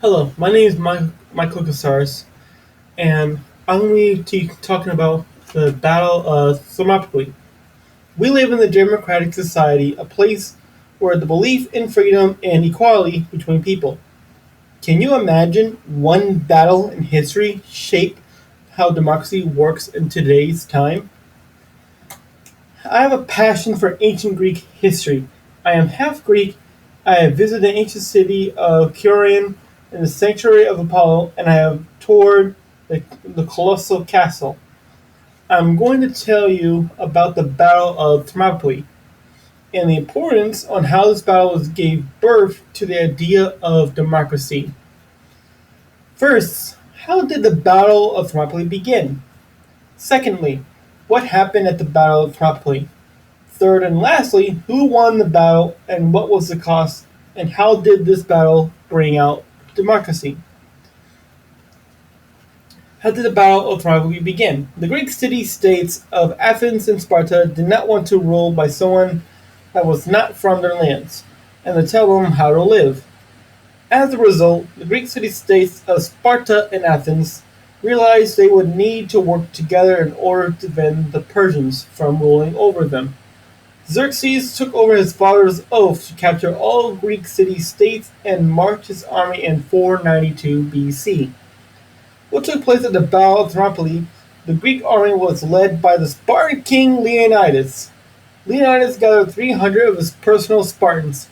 Hello, my name is Michael Koursaris, and I'm going to be talking about the Battle of Thermopylae. We live in the democratic society, a place where the belief in freedom and equality between people. Can you imagine one battle in history shape how democracy works in today's time? I have a passion for ancient Greek history. I am half Greek. I have visited the ancient city of Curion and the sanctuary of Apollo, and I have toured the colossal castle. I'm going to tell you about the Battle of Thermopylae and the importance on how this battle gave birth to the idea of democracy. First, how did the Battle of Thermopylae begin? Secondly, what happened at the Battle of Thermopylae? Third and lastly, who won the battle and what was the cost, and how did this battle bring out democracy? How did the Battle of Thermopylae begin? The Greek city-states of Athens and Sparta did not want to rule by someone that was not from their lands, and to tell them how to live. As a result, the Greek city-states of Sparta and Athens realized they would need to work together in order to prevent the Persians from ruling over them. Xerxes took over his father's oath to capture all Greek city-states and march his army in 492 BC. What took place at the Battle of Thermopylae? The Greek army was led by the Spartan king Leonidas. Leonidas gathered 300 of his personal Spartans.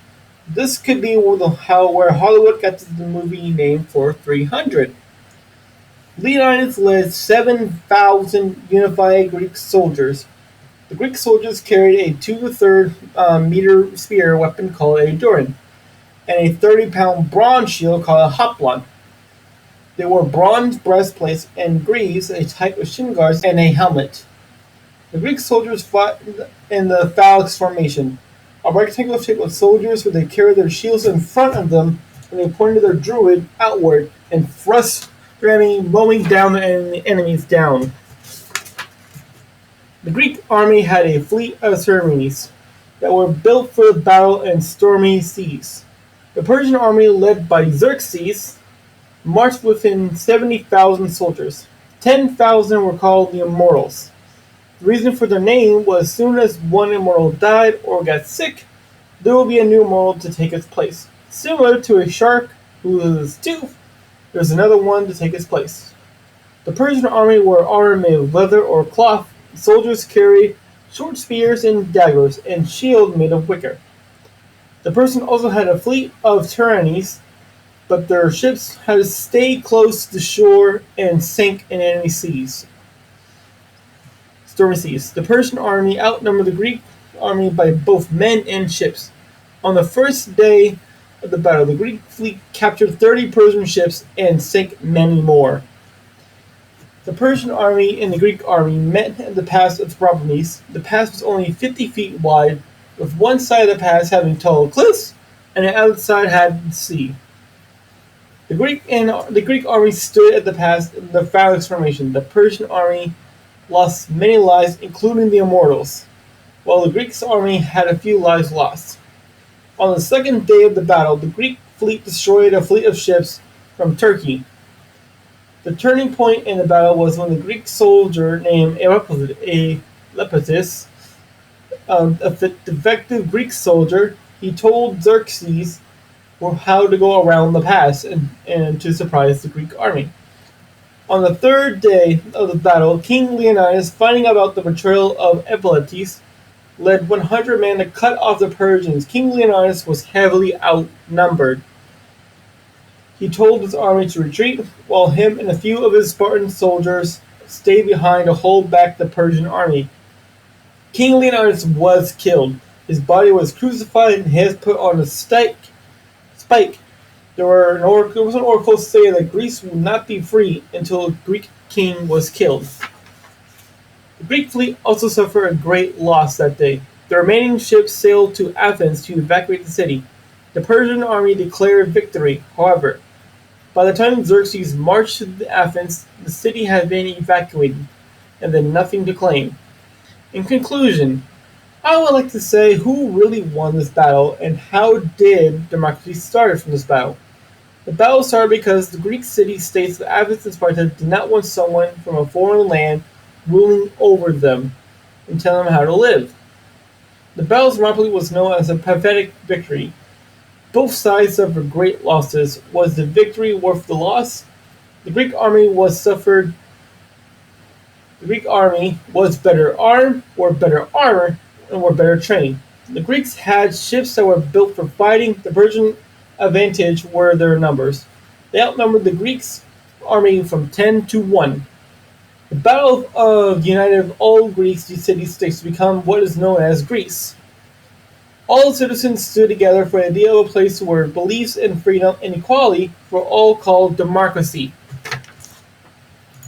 This could be where Hollywood got the movie name for 300. Leonidas led 7,000 unified Greek soldiers. The Greek soldiers carried a 2 1/3 meter spear weapon called a durin, and a 30-pound bronze shield called a hoplon. They wore bronze breastplates and greaves, a type of shin guards, and a helmet. The Greek soldiers fought in the phalanx formation, a rectangular shape of soldiers where they carried their shields in front of them and they pointed their druid outward and thrust ramming, mowing down the enemies down. The Greek army had a fleet of submarines that were built for the battle in stormy seas. The Persian army, led by Xerxes, marched within 70,000 soldiers. 10,000 were called the Immortals. The reason for their name was as soon as one immortal died or got sick, there would be a new immortal to take its place. Similar to a shark who loses a tooth, there's another one to take its place. The Persian army wore armor made of leather or cloth. Soldiers carried short spears and daggers, and shields made of wicker. The Persians also had a fleet of tyrannies, but their ships had to stay close to the shore and sank in enemy seas. Stormy seas. The Persian army outnumbered the Greek army by both men and ships. On the first day of the battle, the Greek fleet captured 30 Persian ships and sank many more. The Persian army and the Greek army met at the pass of Thermopylae. The pass was only 50 feet wide, with one side of the pass having tall cliffs and the other side had the sea. The Greek army stood at the pass in the phalanx formation. The Persian army lost many lives, including the Immortals, while the Greek army had a few lives lost. On the second day of the battle, the Greek fleet destroyed a fleet of ships from Turkey. The turning point in the battle was when the Greek soldier named Lepidus, a defective Greek soldier, he told Xerxes how to go around the pass and to surprise the Greek army. On the third day of the battle, King Leonidas, finding out about the betrayal of Ephialtes, led 100 men to cut off the Persians. King Leonidas was heavily outnumbered. He told his army to retreat, while him and a few of his Spartan soldiers stayed behind to hold back the Persian army. King Leonidas was killed. His body was crucified and his head put on a spike. There was an oracle saying that Greece would not be free until a Greek king was killed. The Greek fleet also suffered a great loss that day. The remaining ships sailed to Athens to evacuate the city. The Persian army declared victory, however. By the time Xerxes marched to Athens, the city had been evacuated, and then nothing to claim. In conclusion, I would like to say who really won this battle and how did democracy start from this battle. The battle started because the Greek city-states of Athens and Sparta did not want someone from a foreign land ruling over them and telling them how to live. The battle of Thermopylae was known as a pathetic victory. Both sides suffered great losses. Was the victory worth the loss? The Greek army was suffered. The Greek army was better armed, wore better armor, and were better trained. The Greeks had ships that were built for fighting. The Persian advantage were their numbers. They outnumbered the Greeks' army from 10 to 1. The Battle of united all Greek city-states to become what is known as Greece. All the citizens stood together for the idea of a place where beliefs in freedom and equality were all called democracy.